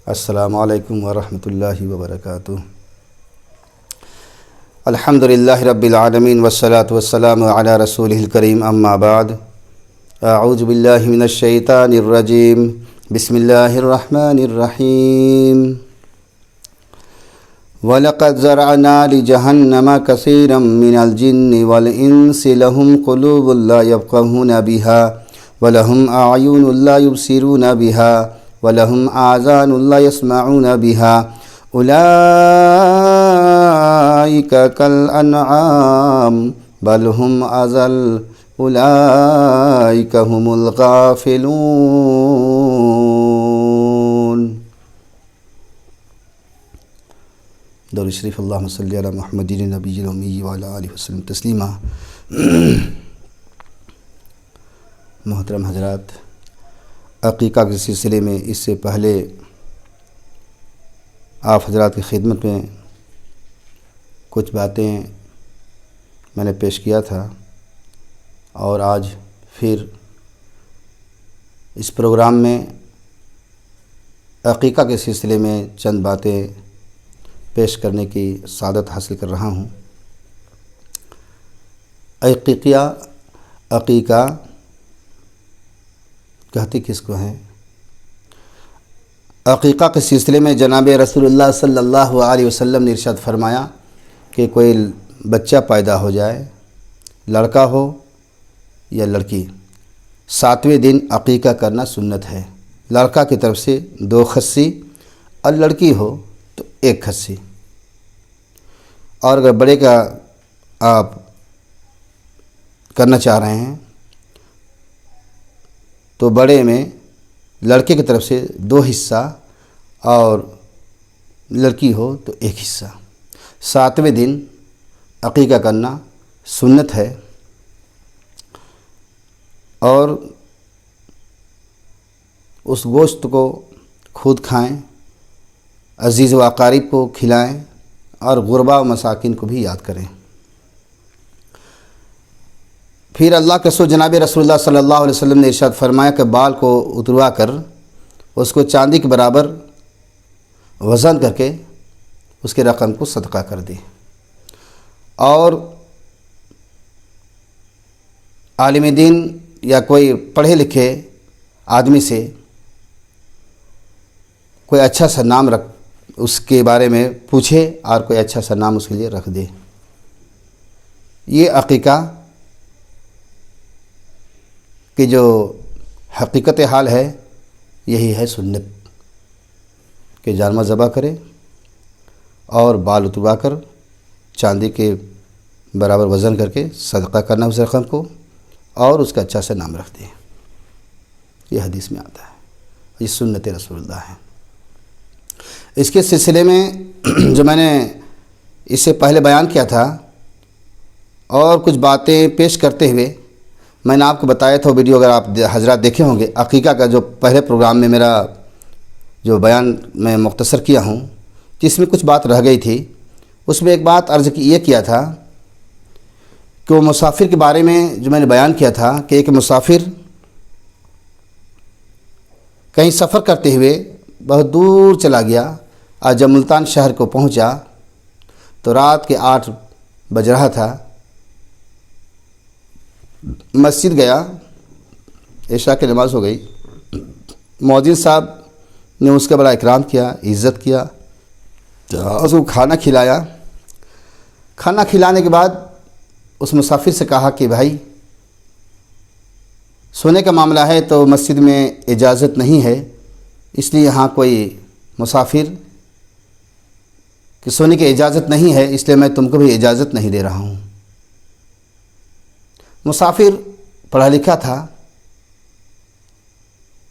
السلام علیکم ورحمۃ اللہ وبرکاتہ۔ الحمدللہ رب العالمین والصلاة والسلام علی رسولہ الکریم، اما بعد، اعوذ باللہ من الشیطان الرجیم، بسم اللہ الرحمن الرحیم۔ وَلَقَدْ زَرَعْنَا لِجَهَنَّمَ كَثِيرًا مِنَ الْجِنِّ وَالْإِنسِ لَهُمْ قُلُوبٌ لَا يَفْقَهُونَ بِهَا وَلَهُمْ أَعْيُنٌ لَا يُبْصِرُونَ بِهَا وَلَهُمْ آذَانٌ لَا يَسْمَعُونَ بِهَا أُولَئِكَ كَالْأَنْعَامِ بَلْ هُمْ أَضَلُّ أُولَئِكَ هُمُ الْغَافِلُونَ۔ درود شریف، اللہم صلی علی محمد نبی الامی وعلی آلہ وسلم تسلیما۔ محترم حضرات، عقیقہ کے سلسلے میں اس سے پہلے آپ حضرات کی خدمت میں کچھ باتیں میں نے پیش کیا تھا، اور آج پھر اس پروگرام میں عقیقہ کے سلسلے میں چند باتیں پیش کرنے کی سعادت حاصل کر رہا ہوں۔ عقیقہ کہتے کس کو ہیں؟ عقیقہ کے سلسلے میں جناب رسول اللہ صلی اللہ علیہ وسلم نے ارشاد فرمایا کہ کوئی بچہ پیدا ہو جائے، لڑکا ہو یا لڑکی، 7ویں دن عقیقہ کرنا سنت ہے۔ لڑکا کی طرف سے 2 خصی اور لڑکی ہو تو 1 خصی، اور اگر بڑے کا آپ کرنا چاہ رہے ہیں تو بڑے میں لڑکے کی طرف سے 2 حصہ اور لڑکی ہو تو 1 حصہ۔ 7ویں دن عقیقہ کرنا سنت ہے، اور اس گوشت کو خود کھائیں، عزیز و اقارب کو کھلائیں، اور غربا و مساکین کو بھی یاد کریں۔ پھر اللہ کے رسول جناب رسول اللہ صلی اللہ علیہ وسلم نے ارشاد فرمایا کہ بال کو اتروا کر اس کو چاندی کے برابر وزن کر کے اس کے رقم کو صدقہ کر دے، اور عالم دین یا کوئی پڑھے لکھے آدمی سے کوئی اچھا سا نام اس کے بارے میں پوچھے، اور کوئی اچھا سا نام اس کے لیے رکھ دے۔ یہ عقیقہ کہ جو حقیقت حال ہے یہی ہے سنت، کہ جانور ذبح کرے اور بال اتروا کر چاندی کے برابر وزن کر کے صدقہ کرنا اس رقم کو، اور اس کا اچھا سا نام رکھ دے۔ یہ حدیث میں آتا ہے، یہ سنت رسول اللہ ہے۔ اس کے سلسلے میں جو میں نے اس سے پہلے بیان کیا تھا، اور کچھ باتیں پیش کرتے ہوئے میں نے آپ کو بتایا تھا، ویڈیو اگر آپ حضرات دیکھے ہوں گے، عقیقہ کا جو پہلے پروگرام میں میرا جو بیان میں مختصر کیا ہوں، جس میں کچھ بات رہ گئی تھی، اس میں ایک بات عرض یہ کیا تھا کہ وہ مسافر کے بارے میں جو میں نے بیان کیا تھا کہ ایک مسافر کہیں سفر کرتے ہوئے بہت دور چلا گیا، اور جب ملتان شہر کو پہنچا تو رات کے 8 بج رہا تھا۔ مسجد گیا، عشاء کی نماز ہو گئی، مؤذن صاحب نے اس کا بڑا اکرام کیا، عزت کیا، اس کو کھانا کھلایا۔ کھانا کھلانے کے بعد اس مسافر سے کہا کہ بھائی، سونے کا معاملہ ہے تو مسجد میں اجازت نہیں ہے، اس لیے یہاں کوئی مسافر کہ سونے کی اجازت نہیں ہے، اس لیے میں تم کو بھی اجازت نہیں دے رہا ہوں۔ مسافر پڑھا لکھا تھا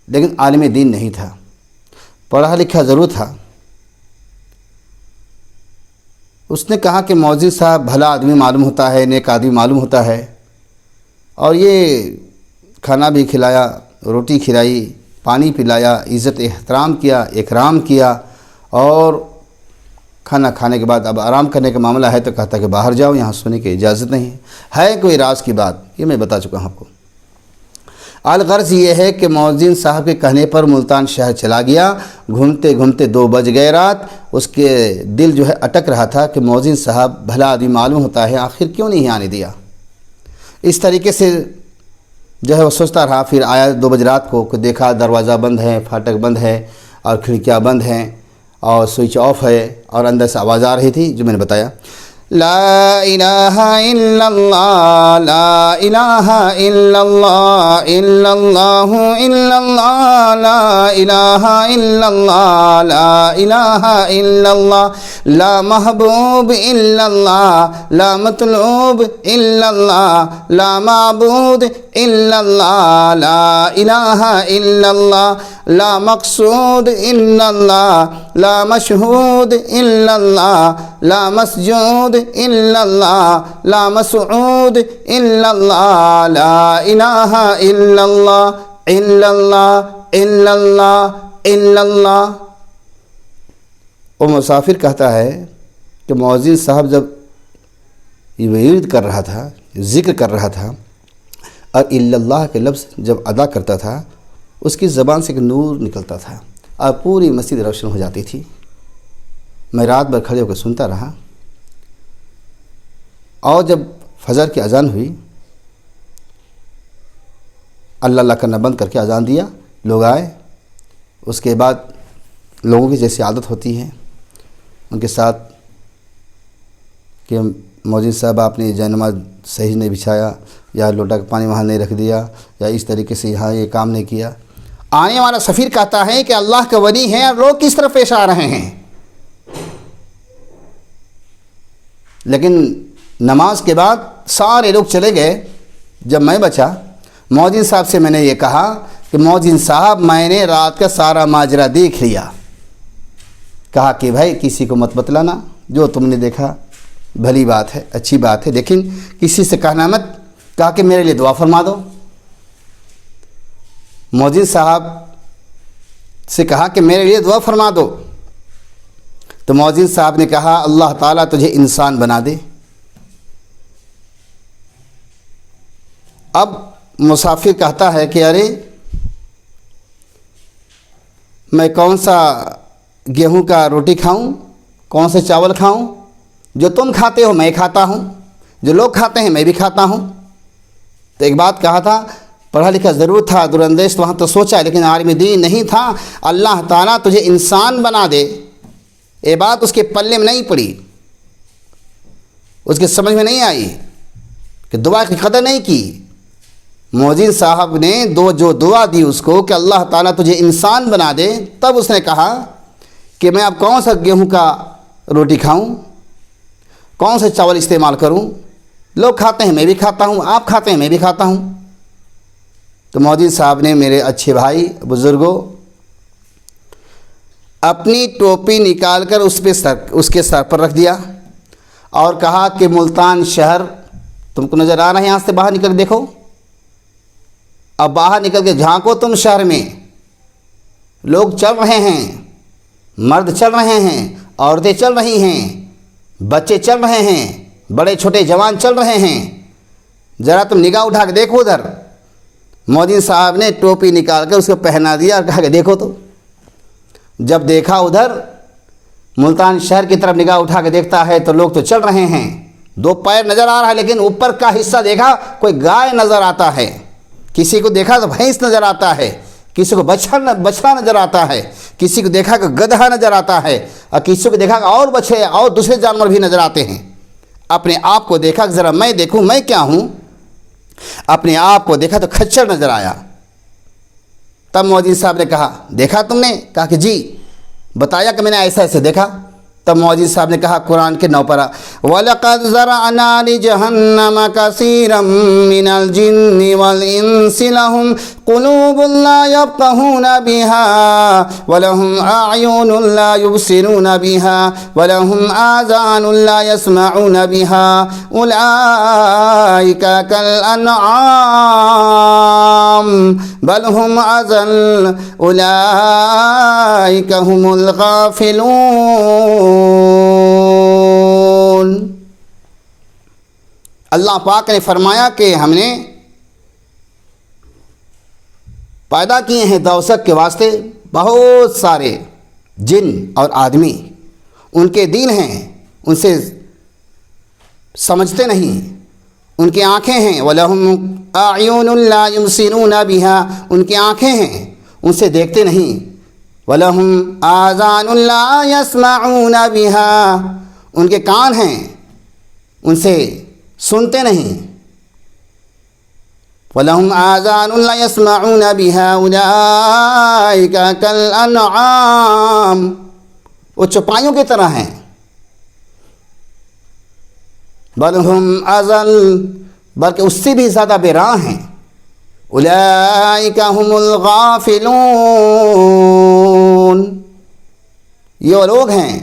لیکن عالم دین نہیں تھا، پڑھا لکھا ضرور تھا۔ اس نے کہا کہ مؤذن صاحب بھلا آدمی معلوم ہوتا ہے، نیک آدمی معلوم ہوتا ہے، اور یہ کھانا بھی کھلایا، روٹی کھلائی، پانی پلایا، عزت احترام کیا، اکرام کیا، اور کھانا کھانے کے بعد اب آرام کرنے کا معاملہ ہے تو کہتا کہ باہر جاؤ، یہاں سونے کی اجازت نہیں ہے۔ کوئی راز کی بات، یہ میں بتا چکا ہوں آپ کو۔ الغرض یہ ہے کہ مؤذن صاحب کے کہنے پر ملتان شہر چلا گیا، گھومتے گھومتے 2 بج گئے رات۔ اس کے دل جو ہے اٹک رہا تھا کہ مؤذن صاحب بھلا آدمی معلوم ہوتا ہے، آخر کیوں نہیں آنے دیا۔ اس طریقے سے جو ہے وہ سوچتا رہا، پھر آیا 2 بجے رات کو دیکھا دروازہ بند ہے، پھاٹک بند ہے اور کھڑکیاں بند ہیں اور سوئچ آف ہے، اور اندر سے آواز آ رہی تھی جو میں نے بتایا، لا الہ الا اللہ لا الہ الا اللہ الا اللہ الا اللہ لا الہ الا اللہ لا الہ الا اللہ لا محبوب الا اللہ لا مطلوب الا اللہ لا معبود الا اللہ لا الہ الا اللہ لا مقصود الا اللہ لا مشہود الا اللہ لا مسجود الا اللہ لا مسعود الا اللہ لا الہ الا اللہ الا اللہ الا اللہ الا اللہ۔ وہ مسافر کہتا ہے کہ مؤذن صاحب جب یہ ورد کر رہا تھا، ذکر کر رہا تھا، اور الا اللہ کے لفظ جب ادا کرتا تھا، اس کی زبان سے ایک نور نکلتا تھا اور پوری مسجد روشن ہو جاتی تھی۔ میں رات بھر کھڑے ہو کر سنتا رہا، اور جب فجر کی اذان ہوئی، اللہ اللہ کرنا بند کر کے اذان دیا، لوگ آئے۔ اس کے بعد لوگوں کی جیسی عادت ہوتی ہے ان کے ساتھ کہ مؤذن صاحب آپ نے جائے نماز صحیح نہیں بچھایا، یا لوٹا کا پانی وہاں نہیں رکھ دیا، یا اس طریقے سے یہاں یہ کام نہیں کیا۔ آنے والا سفیر کہتا ہے کہ اللہ کا ولی ہیں اور لوگ کس طرح پیش آ رہے ہیں، لیکن نماز کے بعد سارے لوگ چلے گئے۔ جب میں بچا، مؤذن صاحب سے میں نے یہ کہا کہ مؤذن صاحب میں نے رات کا سارا ماجرا دیکھ لیا۔ کہا کہ بھائی کسی کو مت بتلانا، جو تم نے دیکھا بھلی بات ہے، اچھی بات ہے، لیکن کسی سے کہنا مت۔ کہا کہ میرے لیے دعا فرما دو۔ مؤذن صاحب سے کہا کہ میرے لیے دعا فرما دو، تو مؤذن صاحب نے کہا اللہ تعالیٰ تجھے انسان بنا دے۔ اب مسافر کہتا ہے کہ ارے میں کون سا گیہوں کا روٹی کھاؤں، کون سے چاول کھاؤں؟ جو تم کھاتے ہو میں کھاتا ہوں، جو لوگ کھاتے ہیں میں بھی کھاتا ہوں۔ تو ایک بات کہا تھا، پڑھا لکھا ضرور تھا، دراندیش تو وہاں تو سوچا، لیکن عالم دین نہیں تھا۔ اللہ تعالیٰ تجھے انسان بنا دے، یہ بات اس کے پلے میں نہیں پڑی، اس کے سمجھ میں نہیں آئی کہ دعا کی قدر نہیں کی۔ مؤذن صاحب نے جو دعا دی اس کو کہ اللہ تعالیٰ تجھے انسان بنا دے، تب اس نے کہا کہ میں اب کون سا گیہوں کا روٹی کھاؤں، کون سے چاول استعمال کروں؟ لوگ کھاتے ہیں میں بھی کھاتا ہوں، آپ کھاتے ہیں میں بھی کھاتا ہوں۔ تو مؤذن صاحب نے، میرے اچھے بھائی بزرگوں، اپنی ٹوپی نکال کر اس کے سر پر رکھ دیا اور کہا کہ ملتان شہر تم کو نظر آ رہا ہے، یہاں سے باہر نکل کے دیکھو، اب باہر نکل کے جھانکو تم شہر میں، لوگ چل رہے ہیں، مرد چل رہے ہیں، عورتیں چل رہی ہیں، بچے چل رہے ہیں، بڑے چھوٹے جوان چل رہے ہیں، ذرا تم نگاہ اٹھا کے دیکھو ادھر۔ مؤذن صاحب نے ٹوپی نکال کر اس کو پہنا دیا اور کہا کہ دیکھو تو۔ جب دیکھا ادھر ملتان شہر کی طرف نگاہ اٹھا کے دیکھتا ہے تو لوگ تو چل رہے ہیں، 2 پیر نظر آ رہا ہے، لیکن اوپر کا حصہ دیکھا کوئی گائے نظر آتا ہے، کسی کو دیکھا تو بھینس نظر آتا ہے، کسی کو بچھڑا نظر آتا ہے، کسی کو دیکھا کہ گدھا نظر آتا ہے، اور کسی کو دیکھا کہ اور بچھڑے اور دوسرے جانور بھی نظر آتے ہیں۔ اپنے آپ کو دیکھا کہ ذرا میں دیکھوں میں کیا ہوں، اپنے آپ کو دیکھا تو کھچر نظر آیا۔ تب مؤذن صاحب نے کہا دیکھا تم نے؟ کہا کہ جی، بتایا کہ میں نے ایسا ایسے دیکھا۔ تب مؤذن صاحب نے کہا قرآن کے 9 پارہ، وَلَقَدْ زَرَعْنَا لِجَهَنَّمَ كَثِيرًا مِّنَ الْجِنِّ وَالْإِنسِ لَهُمْ قُلُوبٌ لَّا يَفْقَهُونَ بِهَا وَلَهُمْ أَعْيُنٌ لَّا يُبْصِرُونَ بِهَا وَلَهُمْ آذَانٌ لَّا يَسْمَعُونَ بِهَا أُولَٰئِكَ كَالْأَنْعَامِ بَلْ هُمْ أَضَلُّ أُولَٰئِكَ هُمُ الْغَافِلُونَ۔ اللہ پاک نے فرمایا کہ ہم نے پیدا کیے ہیں توسط کے واسطے بہت سارے جن اور آدمی، ان کے دین ہیں، ان سے سمجھتے نہیں، ان کی آنکھیں ہیں، وَلَهُمْ أَعْيُنٌ لَا يُبْصِرُونَ بِهَا، ان کی آنکھیں ہیں، ان سے دیکھتے نہیں، وَلَهُمْ آذَانٌ لَا يَسْمَعُونَ بِهَا، ان کے کان ہیں، ان سے سنتے نہیں، وَلَهُمْ آذَانٌ لَا يَسْمَعُونَ بِهَا أُولَٰئِكَ كَالْأَنْعَامِ، وہ چوپایوں کی طرح ہیں، بل ہم اضل، بلکہ اس سے بھی زیادہ بے راہ ہیں، اولئک هم الغافلون، یہ وہ لوگ ہیں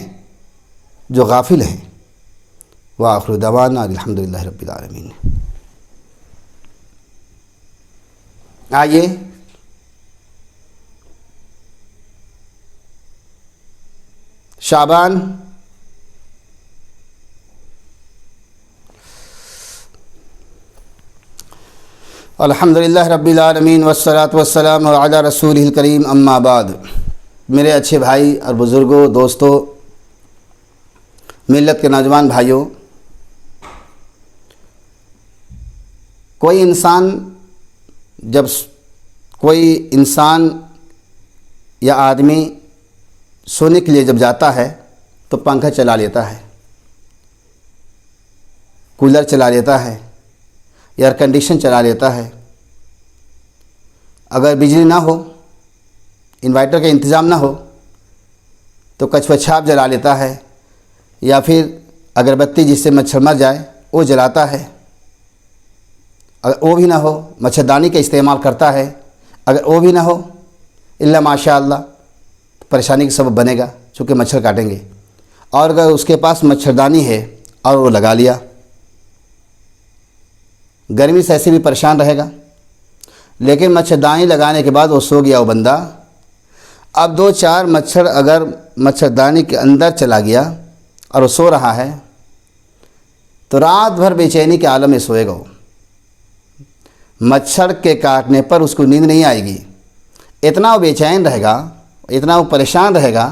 جو غافل ہیں۔ وآخر دعوانا الحمدللہ رب العالمین۔ آئیے شعبان الحمدللہ رب العالمین والصلاة والسلام علی رسولہ الکریم، اما بعد۔ میرے اچھے بھائی اور بزرگوں، دوستوں، ملت کے نوجوان بھائیوں، کوئی انسان یا آدمی سونے کے لیے جب جاتا ہے تو پنکھا چلا لیتا ہے، کولر چلا لیتا ہے، ایئر کنڈیشن چلا لیتا ہے۔ اگر بجلی نہ ہو، انورٹر کا انتظام نہ ہو تو کچھوا چھاپ جلا لیتا ہے، یا پھر اگربتی جس سے مچھر مر جائے وہ جلاتا ہے۔ اگر وہ بھی نہ ہو، مچھردانی کا استعمال کرتا ہے۔ اگر وہ بھی نہ ہو، الا ماشاء اللہ، پریشانی کا سبب بنے گا، چونکہ مچھر کاٹیں گے۔ اور اگر اس کے پاس مچھردانی ہے اور وہ لگا لیا، گرمی سے ایسے بھی پریشان رہے گا، لیکن مچھردانی لگانے کے بعد وہ سو گیا وہ بندہ۔ اب 2-4 مچھر اگر مچھردانی کے اندر چلا گیا اور وہ سو رہا ہے تو رات بھر بے چینی کے عالم میں سوئے گا۔ وہ مچھر کے کاٹنے پر اس کو نیند نہیں آئے گی، اتنا وہ بے چین رہے گا، اتنا وہ پریشان رہے گا،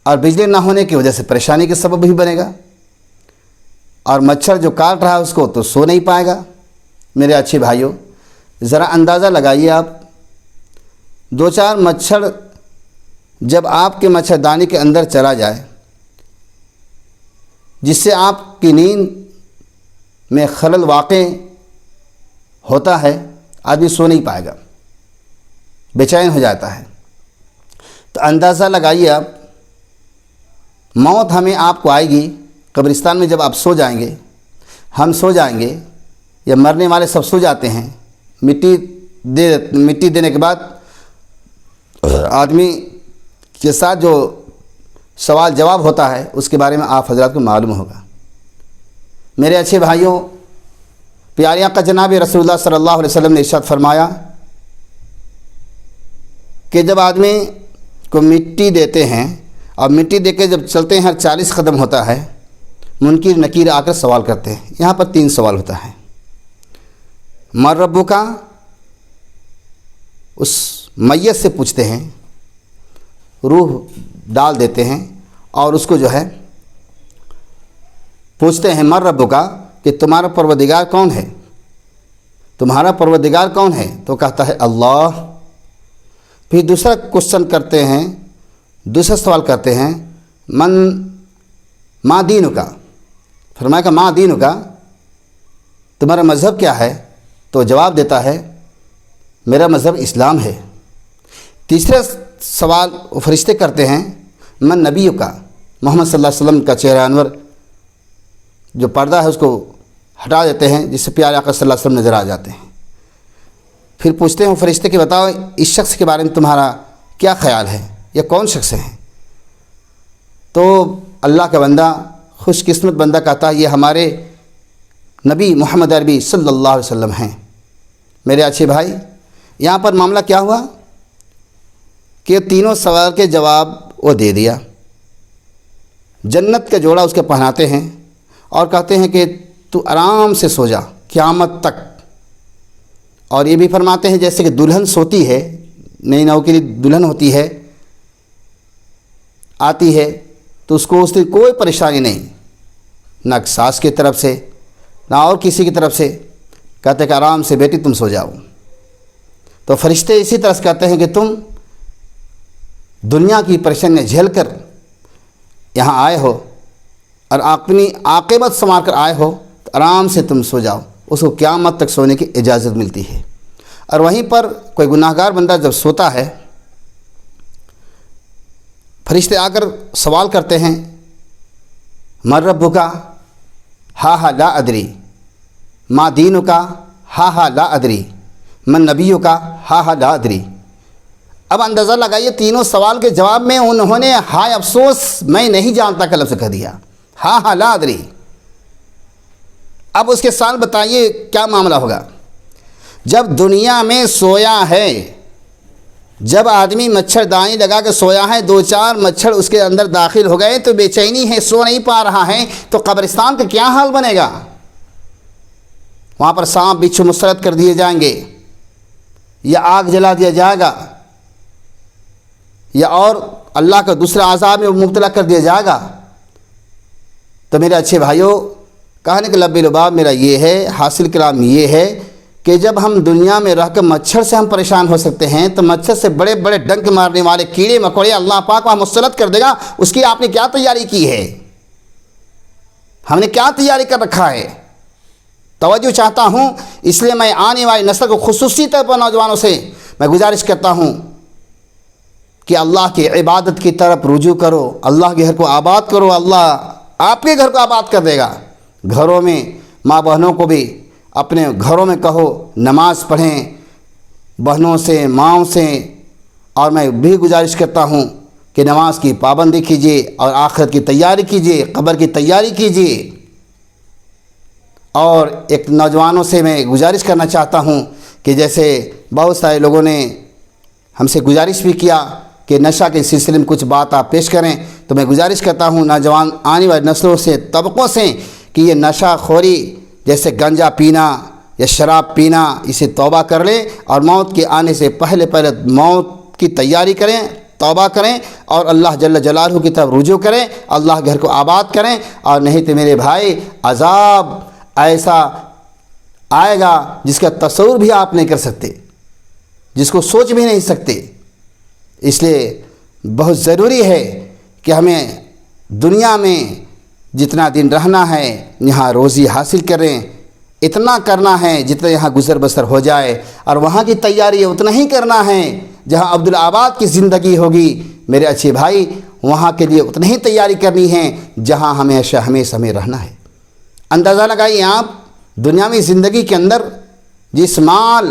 اور بجلی نہ ہونے کی وجہ سے پریشانی کے سبب بھی بنے گا، اور مچھر جو کاٹ رہا ہے اس کو تو سو نہیں پائے گا۔ میرے اچھے بھائیوں، ذرا اندازہ لگائیے، آپ 2-4 مچھر جب آپ کے مچھردانی کے اندر چلا جائے، جس سے آپ کی نیند میں خلل واقع ہوتا ہے، آدمی سو نہیں پائے گا، بے چین ہو جاتا ہے۔ تو اندازہ لگائیے آپ، موت ہمیں آپ کو آئے گی قبرستان میں، جب آپ سو جائیں گے، ہم سو جائیں گے، یا مرنے والے سب سو جاتے ہیں، مٹی دینے کے بعد آدمی کے ساتھ جو سوال جواب ہوتا ہے اس کے بارے میں آپ حضرات کو معلوم ہوگا۔ میرے اچھے بھائیوں، پیارے آقا جناب رسول اللہ صلی اللہ علیہ وسلم نے ارشاد فرمایا کہ جب آدمی کو مٹی دیتے ہیں اور مٹی دے کے جب چلتے ہیں، ہر 40 قدم ہوتا ہے، منکر نکیر آ کر سوال کرتے ہیں۔ یہاں پر 3 سوال ہوتا ہے۔ من ربک کا، اس میت سے پوچھتے ہیں، روح ڈال دیتے ہیں اور اس کو جو ہے پوچھتے ہیں من ربک کا، کہ تمہارا پروردگار کون ہے، تمہارا پروردگار کون ہے؟ تو کہتا ہے اللہ۔ پھر دوسرا کوشچن کرتے ہیں، دوسرا سوال کرتے ہیں، ما دینک، فرمایا کہ ما دینک، تمہارا مذہب کیا ہے؟ تو جواب دیتا ہے میرا مذہب اسلام ہے۔ تیسرا سوال وہ فرشتے کرتے ہیں، من نبیک، محمد صلی اللہ علیہ وسلم کا چہرہ انور جو پردہ ہے اس کو ہٹا دیتے ہیں، جس سے پیارے آقا صلی اللہ علیہ وسلم نظر آ جاتے ہیں۔ پھر پوچھتے ہیں فرشتے کہ بتاؤ اس شخص کے بارے میں تمہارا کیا خیال ہے، یہ کون شخص ہے؟ تو اللہ کا بندہ، خوش قسمت بندہ کہتا ہے یہ ہمارے نبی محمد عربی صلی اللہ علیہ وسلم ہیں۔ میرے اچھے بھائی، یہاں پر معاملہ کیا ہوا کہ تینوں سوال کے جواب وہ دے دیا۔ جنت کا جوڑا اس کے پہناتے ہیں اور کہتے ہیں کہ تو آرام سے سو جا قیامت تک، اور یہ بھی فرماتے ہیں جیسے کہ دلہن سوتی ہے، نئی نو کے لیے دلہن ہوتی ہے، آتی ہے تو اس کو اس دن کوئی پریشانی نہیں، نہ ساس کی طرف سے نہ اور کسی کی طرف سے، کہتے کہ آرام سے بیٹی تم سو جاؤ۔ تو فرشتے اسی طرح سے کہتے ہیں کہ تم دنیا کی پریشانیاں جھیل کر یہاں آئے ہو اور اپنی عاقبت سنوار کر آئے ہو تو آرام سے تم سو جاؤ، اس کو قیامت تک سونے کی اجازت ملتی ہے۔ اور وہیں پر کوئی گناہ گار بندہ جب سوتا ہے، فرشتے آ کر سوال کرتے ہیں من ربک ہا ہا لا ادری، ما دینک ہا ہا لا ادری، من نبیک ہا ہا لا ادری۔ اب اندازہ لگائیے تینوں سوال کے جواب میں انہوں نے ہائے افسوس میں نہیں جانتا کا لفظ کہہ دیا، ہا ہا لا ادری۔ اب اس کے ساتھ بتائیے کیا معاملہ ہوگا؟ جب دنیا میں سویا ہے، جب آدمی مچھردانی لگا کے سویا ہے، 2-4 مچھر اس کے اندر داخل ہو گئے تو بے چینی ہے، سو نہیں پا رہا ہے، تو قبرستان کا کیا حال بنے گا؟ وہاں پر سانپ بچھو مسلط کر دیے جائیں گے، یا آگ جلا دیا جائے گا، یا اور اللہ کا دوسرا عذاب میں مبتلا کر دیا جائے گا۔ تو میرے اچھے بھائیوں، کہنے کا لب لباب میرا یہ ہے، حاصل کلام یہ ہے کہ جب ہم دنیا میں رہ کر مچھر سے ہم پریشان ہو سکتے ہیں، تو مچھر سے بڑے بڑے ڈنک مارنے والے کیڑے مکوڑے اللہ پاک وہاں مسلط کر دے گا، اس کی آپ نے کیا تیاری کی ہے؟ ہم نے کیا تیاری کر رکھا ہے؟ توجہ چاہتا ہوں، اس لیے میں آنے والی نسل کو خصوصی طور پر نوجوانوں سے میں گزارش کرتا ہوں کہ اللہ کی عبادت کی طرف رجوع کرو، اللہ کے گھر کو آباد کرو، اللہ آپ کے گھر کو آباد کر دے گا۔ گھروں میں ماں بہنوں کو بھی اپنے گھروں میں کہو نماز پڑھیں، بہنوں سے ماؤں سے، اور میں بھی گزارش کرتا ہوں کہ نماز کی پابندی کیجیے اور آخرت کی تیاری کیجیے، قبر کی تیاری کیجیے۔ اور ایک نوجوانوں سے میں گزارش کرنا چاہتا ہوں کہ جیسے بہت سارے لوگوں نے ہم سے گزارش بھی کیا کہ نشہ کے سلسلے میں کچھ بات آپ پیش کریں، تو میں گزارش کرتا ہوں نوجوان آنے والی نسلوں سے، طبقوں سے، کہ یہ نشہ خوری جیسے گنجا پینا یا شراب پینا، اسے توبہ کر لیں اور موت کے آنے سے پہلے موت کی تیاری کریں، توبہ کریں اور اللہ جل جلالہ کی طرف رجوع کریں، اللہ گھر کو آباد کریں۔ اور نہیں تو میرے بھائی عذاب ایسا آئے گا جس کا تصور بھی آپ نہیں کر سکتے، جس کو سوچ بھی نہیں سکتے۔ اس لیے بہت ضروری ہے کہ ہمیں دنیا میں جتنا دن رہنا ہے یہاں روزی حاصل کریں، اتنا کرنا ہے جتنا یہاں گزر بسر ہو جائے، اور وہاں کی تیاری اتنا ہی کرنا ہے جہاں عبدالآباد کی زندگی ہوگی میرے اچھے بھائی، وہاں کے لیے اتنا ہی تیاری کرنی ہے جہاں ہمیشہ ہمیں رہنا ہے۔ اندازہ لگائیے آپ، دنیاوی زندگی کے اندر جس مال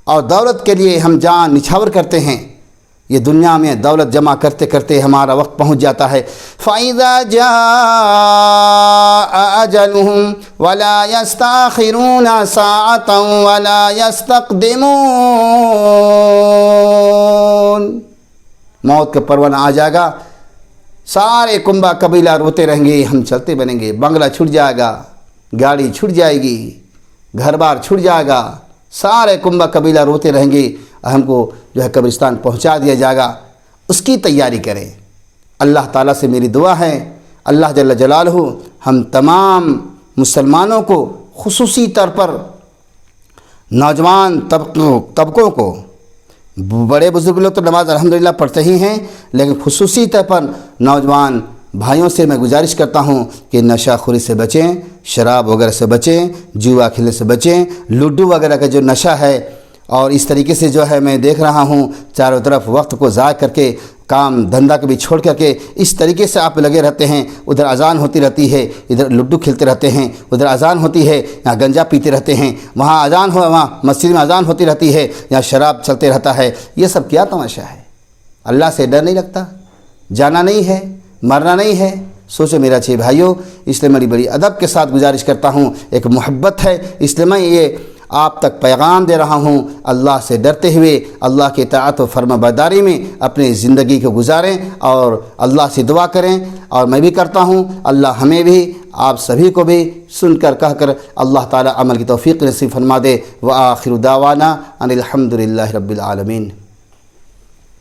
اور دولت کے لیے ہم جان نچھاور کرتے ہیں، یہ دنیا میں دولت جمع کرتے کرتے ہمارا وقت پہنچ جاتا ہے۔ فَإِذَا جَاءَ أَجَلُهُمْ وَلَا يَسْتَأْخِرُونَ سَاعَةً وَلَا يَسْتَقْدِمُونَ۔ موت کا پروانہ آ جائے گا، سارے کنبہ قبیلہ روتے رہیں گے، ہم چلتے بنیں گے، بنگلہ چھوٹ جائے گا، گاڑی چھوٹ جائے گی، گھر بار چھوٹ جائے گا، سارے کنبہ قبیلہ روتے رہیں گے، ہم کو جو ہے قبرستان پہنچا دیا جائے گا۔ اس کی تیاری کریں۔ اللہ تعالیٰ سے میری دعا ہے، اللہ جل جلالہ ہم تمام مسلمانوں کو، خصوصی طور پر نوجوان طبقوں کو، بڑے بزرگ لوگ تو نماز الحمدللہ پڑھتے ہی ہیں، لیکن خصوصی طور پر نوجوان بھائیوں سے میں گزارش کرتا ہوں کہ نشہ خوری سے بچیں، شراب وغیرہ سے بچیں، جوا کھیلنے سے بچیں، لوڈو وغیرہ کا جو نشہ ہے، اور اس طریقے سے جو ہے میں دیکھ رہا ہوں چاروں طرف وقت کو ضائع کر کے، کام دھندا کو بھی چھوڑ کر کے اس طریقے سے آپ لگے رہتے ہیں، ادھر اذان ہوتی رہتی ہے، ادھر لوڈو کھیلتے رہتے ہیں، ادھر اذان ہوتی ہے، یہاں گنجا پیتے رہتے ہیں، وہاں اذان ہو، وہاں مسجد میں اذان ہوتی رہتی ہے، یہاں شراب چلتے رہتا ہے۔ یہ سب کیا تماشا ہے؟ اللہ سے ڈر نہیں لگتا؟ جانا نہیں ہے، مرنا نہیں ہے؟ سوچو میرا اچھے بھائیوں، اس لیے بڑی ادب کے ساتھ گزارش کرتا ہوں، ایک محبت ہے، اس لیے میں یہ آپ تک پیغام دے رہا ہوں، اللہ سے ڈرتے ہوئے اللہ کی اطاعت و فرما برداری میں اپنی زندگی کو گزاریں اور اللہ سے دعا کریں۔ اور میں بھی کرتا ہوں، اللہ ہمیں بھی آپ سبھی کو بھی سن کر کہہ کر اللہ تعالی عمل کی توفیق نصیب فرما دے۔ وآخر دعوانا ان الحمد للہ رب العالمین۔